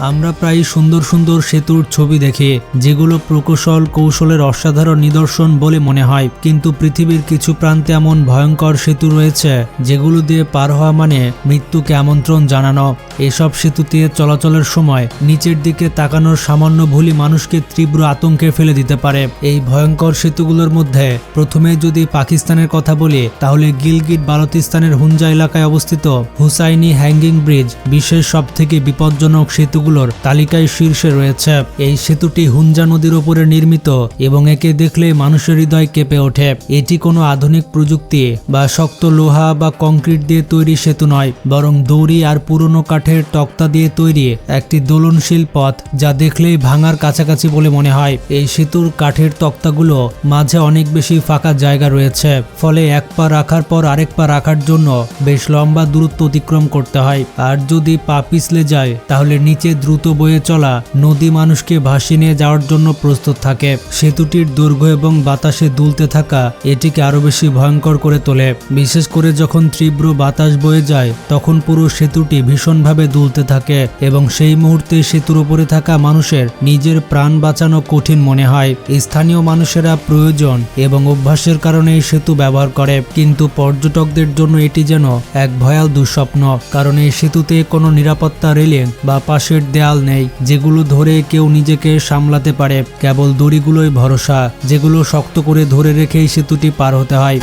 আমরা প্রায় সুন্দর সুন্দর সেতুর ছবি দেখি, যেগুলো প্রকৌশল কৌশলের অসাধারণ নিদর্শন বলে মনে হয়, কিন্তু পৃথিবীর কিছু প্রান্তে এমন ভয়ঙ্কর সেতু রয়েছে যেগুলো দিয়ে পার হওয়া মানে মৃত্যুকে আমন্ত্রণ জানানো। এসব সেতুতে চলাচলের সময় নিচের দিকে তাকানোর সামান্য ভুলই মানুষকে তীব্র আতঙ্কে ফেলে দিতে পারে। এই ভয়ঙ্কর সেতুগুলোর মধ্যে প্রথমে যদি পাকিস্তানের কথা বলি, তাহলে গিলগিট বালতিস্তানের হুঞ্জা এলাকায় অবস্থিত হুসাইনি হ্যাঙ্গিং ব্রিজ বিশ্বের সবথেকে বিপজ্জনক সেতুগুলোর তালিকায় শীর্ষে রয়েছে। এই সেতুটি হুঞ্জা নদীর উপরে নির্মিত এবং একে দেখলে মানুষের হৃদয় কেঁপে ওঠে। এটি কোনো আধুনিক প্রযুক্তি বা শক্ত লোহা বা কংক্রিট দিয়ে তৈরি সেতু নয়, বরং দড়ি আর পুরনো কাঠের তক্তা দিয়ে তৈরি একটি দোলনশীল পথ, যা দেখলেই ভাঙার কাছাকাছি বলে মনে হয়। এই সেতুর কাঠের তক্তাগুলো মাঝে অনেক বেশি ফাঁকা জায়গা রয়েছে, ফলে এক পা রাখার পর আরেক পা রাখার জন্য বেশ লম্বা দূরত্ব অতিক্রম করতে হয়। আর যদি পা পিছলে যায়, তাহলে নিচে দ্রুত বয়ে চলা নদী মানুষকে ভাসিয়ে নিয়ে যাওয়ার জন্য প্রস্তুত থাকে। সেতুটির দৈর্ঘ্য এবং বাতাসে দুলতে থাকা এটিকে আরো বেশি ভয়ঙ্কর করে তোলে। বিশেষ করে যখন তীব্র বাতাস বয়ে যায়, তখন পুরো সেতুটি ভীষণভাবে দুলতে থাকে এবং সেই মুহূর্তে সেতুর উপরে থাকা মানুষের নিজের প্রাণ বাঁচানো কঠিন মনে হয়। স্থানীয় মানুষেরা প্রয়োজন এবং অভ্যাসের কারণে এই সেতু ব্যবহার করে, কিন্তু পর্যটকদের জন্য এটি যেন এক ভয়াল দুঃস্বপ্ন, কারণ এই সেতুতে কোনো নিরাপত্তা রেলিং বা পাশের দেয়াল নেই যেগুলো ধরে কেউ নিজেকে সামলাতে পারে। কেবল দড়িগুলোই ভরসা, যেগুলো শক্ত করে ধরে রেখেই সেতুটি পার হতে হয়।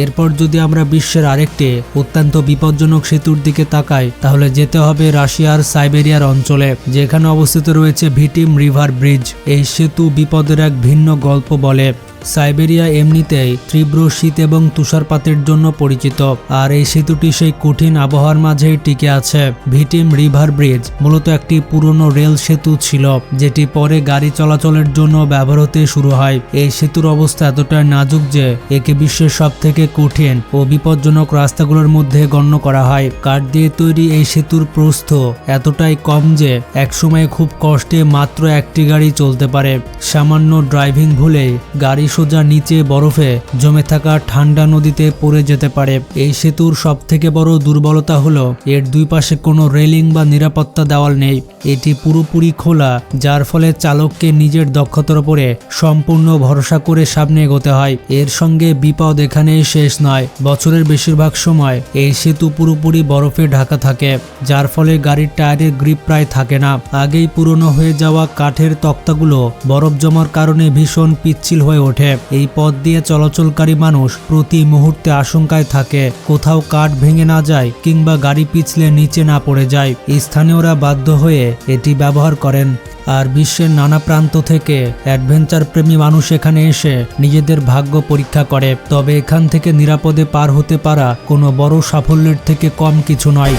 এরপর যদি আমরা বিশ্বের আরেকটি অত্যন্ত বিপজ্জনক সেতুর দিকে তাকাই, তাহলে যেতে হবে রাশিয়ার সাইবেরিয়ার অঞ্চলে, যেখানে অবস্থিত রয়েছে ভিটিম রিভার ব্রিজ। এই সেতু বিপদের এক ভিন্ন গল্প বলে। সাইবেরিয়া এমনিতেই তীব্র শীত এবং তুষারপাতের জন্য পরিচিত, আর এই সেতুটি সেই কঠিন আবহাওয়ার মাঝেই টিকে আছে। ভিটিম রিভার ব্রিজ মূলত একটি পুরনো রেল সেতু ছিল, যেটি পরে গাড়ি চলাচলের জন্য ব্যবহার হতে শুরু হয়। এই সেতুর অবস্থা এতটাই নাজুক যে একে বিশ্বের সবথেকে কঠিন ও বিপজ্জনক রাস্তাগুলোর মধ্যে গণ্য করা হয়। কাঠ দিয়ে তৈরি এই সেতুর প্রস্থ এতটাই কম যে একসময় খুব কষ্টে মাত্র একটি গাড়ি চলতে পারে। সামান্য ড্রাইভিং ভুলে গাড়ি সোজা নিচে বরফে জমে থাকা ঠান্ডা নদীতে পড়ে যেতে পারে। এই সেতুর সবথেকে বড় দুর্বলতা হলো এর দুই পাশে কোনো রেলিং বা নিরাপত্তা দেওয়াল নেই। এটি পুরোপুরি খোলা, যার ফলে চালককে নিজের দক্ষতার উপরে সম্পূর্ণ ভরসা করে সামনে এগোতে হয়। এর সঙ্গে বিপদ এখানেই শেষ নয়। বছরের বেশিরভাগ সময় এই সেতু পুরোপুরি বরফে ঢাকা থাকে, যার ফলে গাড়ির টায়ারের গ্রিপ প্রায় থাকে না। আগেই পুরনো হয়ে যাওয়া কাঠের তক্তাগুলো বরফ জমার কারণে ভীষণ পিচ্ছিল হয়ে ওঠে। এই পথ দিয়ে চলাচলকারী মানুষ প্রতি মুহূর্তে আশঙ্কায় থাকে কোথাও কাঠ ভেঙে না যায় কিংবা গাড়ি পিছলে নিচে না পড়ে যায়। স্থানীয়রা বাধ্য হয়ে এটি ব্যবহার করেন। আর বিশ্বের নানা প্রান্ত থেকে অ্যাডভেঞ্চার প্রেমী মানুষ এখানে এসে নিজেদের ভাগ্য পরীক্ষা করে। তবে এখান থেকে নিরাপদে পার হতে পারা কোনো বড় সাফল্যের থেকে কম কিছু নয়।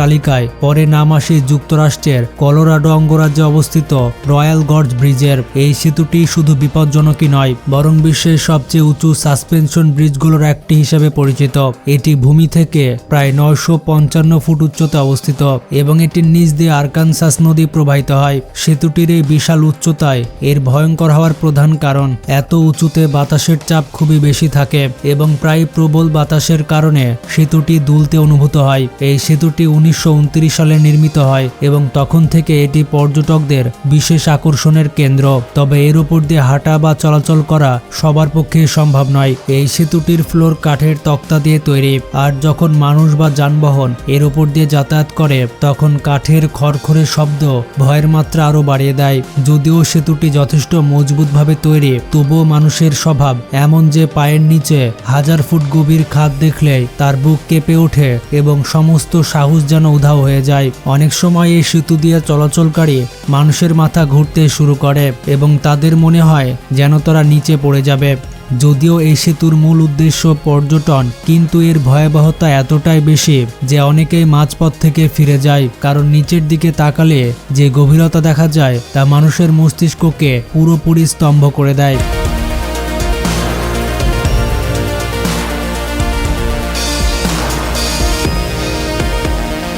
তালিকায় পরে নাম আসে যুক্তরাষ্ট্রের কলোরাডো অঙ্গরাজ্যে অবস্থিত রয়্যাল গর্জ ব্রিজের। এই সেতুটি শুধু বিপজ্জনকই নয়, বরং বিশ্বের সবচেয়ে উঁচু সাসপেনশন ব্রিজগুলোর একটি হিসেবে পরিচিত। এটি ভূমি থেকে প্রায় 955 ফুট উচ্চতা অবস্থিত এবং এটির নিচ দিয়ে আরকানসাস নদী প্রবাহিত হয়। সেতুটির এই বিশাল উচ্চতায় এর ভয়ঙ্কর হওয়ার প্রধান কারণ এত উঁচুতে বাতাসের চাপ খুবই বেশি থাকে এবং প্রায় প্রবল বাতাসের কারণে সেতুটি দুলতে অনুভূত হয়। এই সেতুটি 1929 সালে নির্মিত হয় এবং তখন থেকে এটি পর্যটকদের বিশেষ আকর্ষণের কেন্দ্র। তবে এর উপর দিয়ে হাঁটা বা চলাচল করা সবার পক্ষে সম্ভব নয়। এই সেতুটির ফ্লোর কাঠের তক্তা দিয়ে তৈরি, আর যখন মানুষ বা যানবাহন এর উপর দিয়ে যাতায়াত করে, তখন কাঠের খড়খড়ে শব্দ ভয়ের মাত্রা আরো বাড়িয়ে দেয়। যদিও সেতুটি যথেষ্ট মজবুতভাবে তৈরি, তবুও মানুষের স্বভাব এমন যে পায়ের নিচে 1000 ফুট গভীর খাদ দেখলেই তার বুক কেঁপে ওঠে এবং সমস্ত সাহস যেন উধাও হয়ে যায়। অনেক সময় এই সেতু দিয়ে চলাচলকারী মানুষের মাথা ঘুরতে শুরু করে এবং তাদের মনে হয় যেন তারা নিচে পড়ে যাবে। যদিও এই সেতুর মূল উদ্দেশ্য পর্যটন, কিন্তু এর ভয়াবহতা এতটাই বেশি যে অনেকেই মাঝপথ থেকে ফিরে যায়, কারণ নিচের দিকে তাকালে যে গভীরতা দেখা যায় তা মানুষের মস্তিষ্ককে পুরোপুরি স্তম্ভ করে দেয়।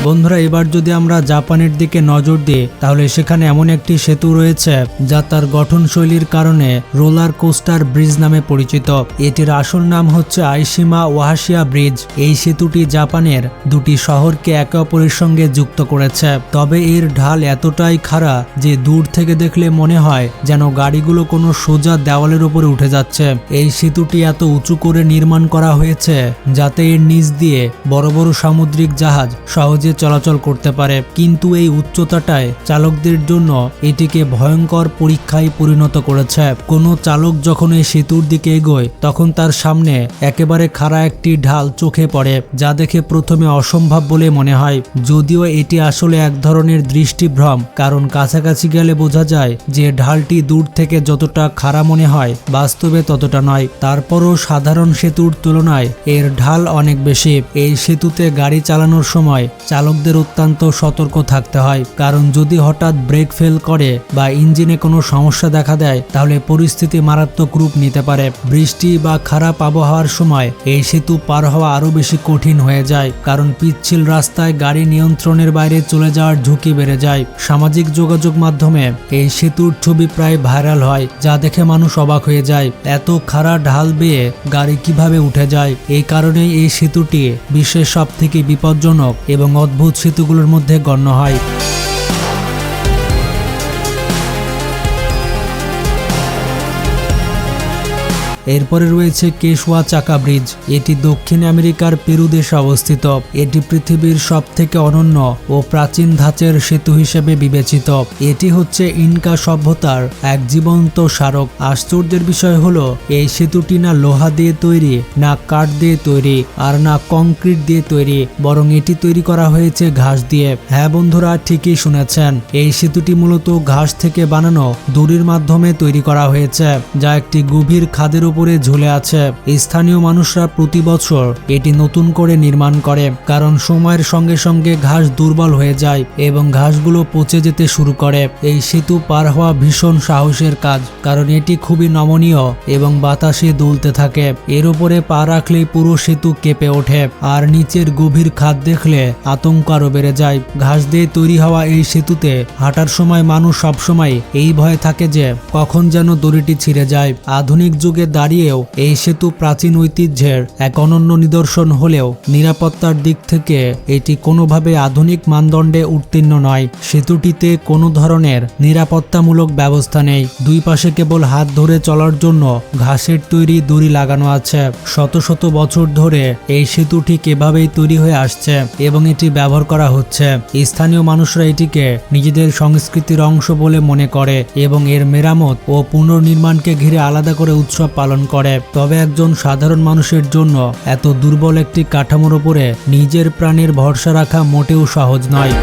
বন্ধুরা, এবার যদি আমরা জাপানের দিকে নজর দিই তাহলে সেখানে এমন একটি সেতু রয়েছে যা তার গঠনশৈলীর কারণে রোলার কোস্টার ব্রিজ নামে পরিচিত। এটির আসল নাম হচ্ছে আইশিমা ওয়াহাশিয়া ব্রিজ। এই সেতুটি জাপানের দুটি শহরকে একে অপরের সঙ্গে যুক্ত করেছে। তবে এর ঢাল এতটাই খাড়া যে দূর থেকে দেখলে মনে হয় যেন গাড়িগুলো কোনো সোজা দেওয়ালের উপরে উঠে যাচ্ছে। এই সেতুটি এত উঁচু করে নির্মাণ করা হয়েছে যাতে এর নিচ দিয়ে বড় বড় সামুদ্রিক জাহাজ সহজে চলাচল করতে পারে। কিন্তু এই উচ্চতাটায় চালকদের জন্য এটিকে ভয়ঙ্কর পরীক্ষায় পরিণত করেছে। কোনো চালক যখন এই সেতুর দিকে এগোয় তখন তার সামনে একেবারে খাড়া একটি ঢাল চোখে পড়ে, যা দেখে প্রথমে অসম্ভব বলে মনে হয়। যদিও এটি আসলে এক ধরনের দৃষ্টিভ্রম, কারণ কাছাকাছি গেলে বোঝা যায় যে ঢালটি দূর থেকে যতটা খাড়া মনে হয় বাস্তবে ততটা নয়। তারপরও সাধারণ সেতুর তুলনায় এর ঢাল অনেক বেশি। এই সেতুতে গাড়ি চালানোর সময় চালকদের অত্যন্ত সতর্ক থাকতে হয়, কারণ যদি হঠাৎ ব্রেক ফেল করে বা ইঞ্জিনে কোনো সমস্যা দেখা দেয় তাহলে পরিস্থিতি মারাত্মক রূপ নিতে পারে। বৃষ্টি বা খারাপ আবহাওয়ার সময় এই সেতু পার হওয়া আরো বেশি কঠিন হয়ে যায়, কারণ পিচ্ছিল রাস্তায় গাড়ি নিয়ন্ত্রণের বাইরে চলে যাওয়ার ঝুঁকি বেড়ে যায়। সামাজিক যোগাযোগ মাধ্যমে এই সেতুর ছবি প্রায় ভাইরাল হয়, যা দেখে মানুষ অবাক হয়ে যায়। এত খাড়া ঢাল বেয়ে গাড়ি কিভাবে উঠে যায়। এই কারণেই এই সেতুটি বিশ্বের সবথেকে বিপজ্জনক এবং অদ্ভুত সেতুগুলোর মধ্যে গণ্য হয়। এরপরে রয়েছে কেশওয়া চাকা ব্রিজ। এটি দক্ষিণ আমেরিকার পেরু দেশে অবস্থিত। এটি পৃথিবীর সবথেকে অনন্য ও প্রাচীন ধাঁচের সেতু হিসেবে বিবেচিত। এটি হচ্ছে ইনকা সভ্যতার এক জীবন্ত স্মারক। আশ্চর্যের বিষয় হলো এই সেতুটি না লোহা দিয়ে তৈরি, না কাঠ দিয়ে তৈরি, আর না কংক্রিট দিয়ে তৈরি, বরং এটি তৈরি করা হয়েছে ঘাস দিয়ে। হ্যাঁ বন্ধুরা, ঠিকই শুনেছেন, এই সেতুটি মূলত ঘাস থেকে বানানো দড়ির মাধ্যমে তৈরি করা হয়েছে, যা একটি গভীর খাদের উপরে ঝুলে আছে। স্থানীয় মানুষরা প্রতি বছর এটি নতুন করে নির্মাণ করে, কারণ সময়ের সঙ্গে সঙ্গে ঘাস দুর্বল হয়ে যায় এবং ঘাসগুলো পচে যেতে শুরু করে। এই সেতু পার হওয়া ভীষণ সাহসের কাজ, কারণ এটি খুবই নমনীয় এবং বাতাসে দুলতে থাকে। এর উপরে পা রাখলেই পুরো সেতু কেঁপে ওঠে, আর নিচের গভীর খাদ দেখলে আতঙ্ক আরো বেড়ে যায়। ঘাস দিয়ে তৈরি হওয়া এই সেতুতে হাঁটার সময় মানুষ সবসময় এই ভয়ে থাকে যে কখন যেন দড়িটি ছিঁড়ে যায়। আধুনিক যুগে দাঁড়িয়েও এই সেতু প্রাচীন ঐতিহ্যের এক অনন্য নিদর্শন হলেও নিরাপত্তার দিক থেকে এটি কোনোভাবে আধুনিক মানদণ্ডে উত্তীর্ণ নয়। সেতুটিতে কোনো ধরনের নিরাপত্তামূলক ব্যবস্থা নেই। দুই পাশে কেবল হাত ধরে চলার জন্য ঘাসের তৈরি দড়ি লাগানো আছে। শত শত বছর ধরে এই সেতু ঠিক এভাবেই তৈরি হয়ে আসছে এবং এটি ব্যবহার করা হচ্ছে। স্থানীয় মানুষরা এটিকে নিজেদের সংস্কৃতির অংশ বলে মনে করে এবং এর মেরামত ও পুনর্নির্মাণকে ঘিরে আলাদা করে উৎসব পালন করে। তবে একজন সাধারণ মানুষের জন্য এত দুর্বল একটি কাঠামোর উপরে নিজের প্রাণের ভরসা রাখা মোটেও সহজ নয়।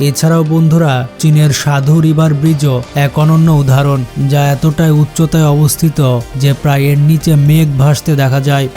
এছাড়াও বন্ধুরা, চীনের সাধু রিভার ব্রিজও এক অনন্য উদাহরণ, যা এতটাই উচ্চতায় অবস্থিত যে প্রায় এর নিচে মেঘ ভাসতে দেখা যায়।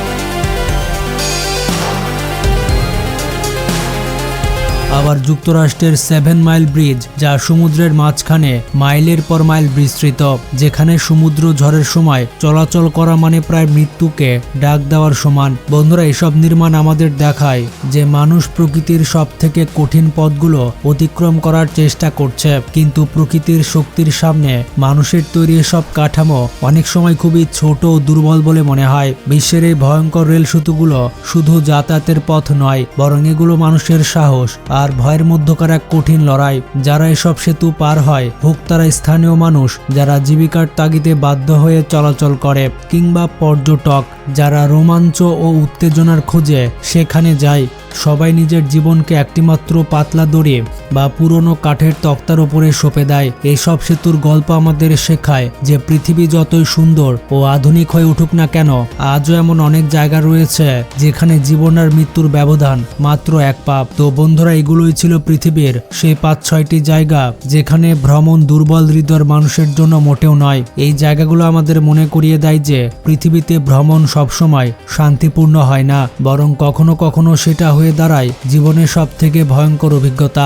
আবার যুক্তরাষ্ট্রের 7 মাইল ব্রিজ, যা সমুদ্রের মাঝখানে মাইলের পর মাইল বিস্তৃত, যেখানে সমুদ্র ঝড়ের সময় চলাচল করা মানে প্রায় মৃত্যুকে ডাক দেওয়ার সমান। বন্ধুরা, এসব নির্মাণ আমাদের দেখায় যে মানুষ প্রকৃতির সব থেকে কঠিন পথগুলো অতিক্রম করার চেষ্টা করছে, কিন্তু প্রকৃতির শক্তির সামনে মানুষের তৈরি এসব কাঠামো অনেক সময় খুবই ছোট ও দুর্বল বলে মনে হয়। বিশ্বের এই ভয়ঙ্কর রেল সেতুগুলো শুধু যাতায়াতের পথ নয়, বরং এগুলো মানুষের সাহস আর ভয়ের মধ্যকার এক কঠিন লড়াই। যারা এসব সেতু পার হয়, হোক তারা স্থানীয় মানুষ যারা জীবিকার তাগিদে বাধ্য হয়ে চলাচল করে, কিংবা পর্যটক যারা রোমাঞ্চ ও উত্তেজনার খোঁজে সেখানে যায়, সবাই নিজের জীবনকে একটিমাত্র পাতলা দড়ি বা পুরনো কাঠের তক্তার উপরে সঁপে দেয়। এইসব সেতুর গল্প আমাদের শেখায় যে পৃথিবী যতই সুন্দর ও আধুনিক হয়ে উঠুক না কেন, আজও এমন অনেক জায়গা রয়েছে যেখানে জীবন আর মৃত্যুর ব্যবধান মাত্র এক পা। তো বন্ধুরা, এগুলোই ছিল পৃথিবীর সেই 5-6টি জায়গা যেখানে ভ্রমণ দুর্বল হৃদয়ের মানুষের জন্য মোটেও নয়। এই জায়গাগুলো আমাদের মনে করিয়ে দেয় যে পৃথিবীতে ভ্রমণ সবসময় শান্তিপূর্ণ হয় না, বরং কখনো কখনো সেটা হয়ে দাঁড়ায় জীবনের সব থেকে ভয়ঙ্কর অভিজ্ঞতা।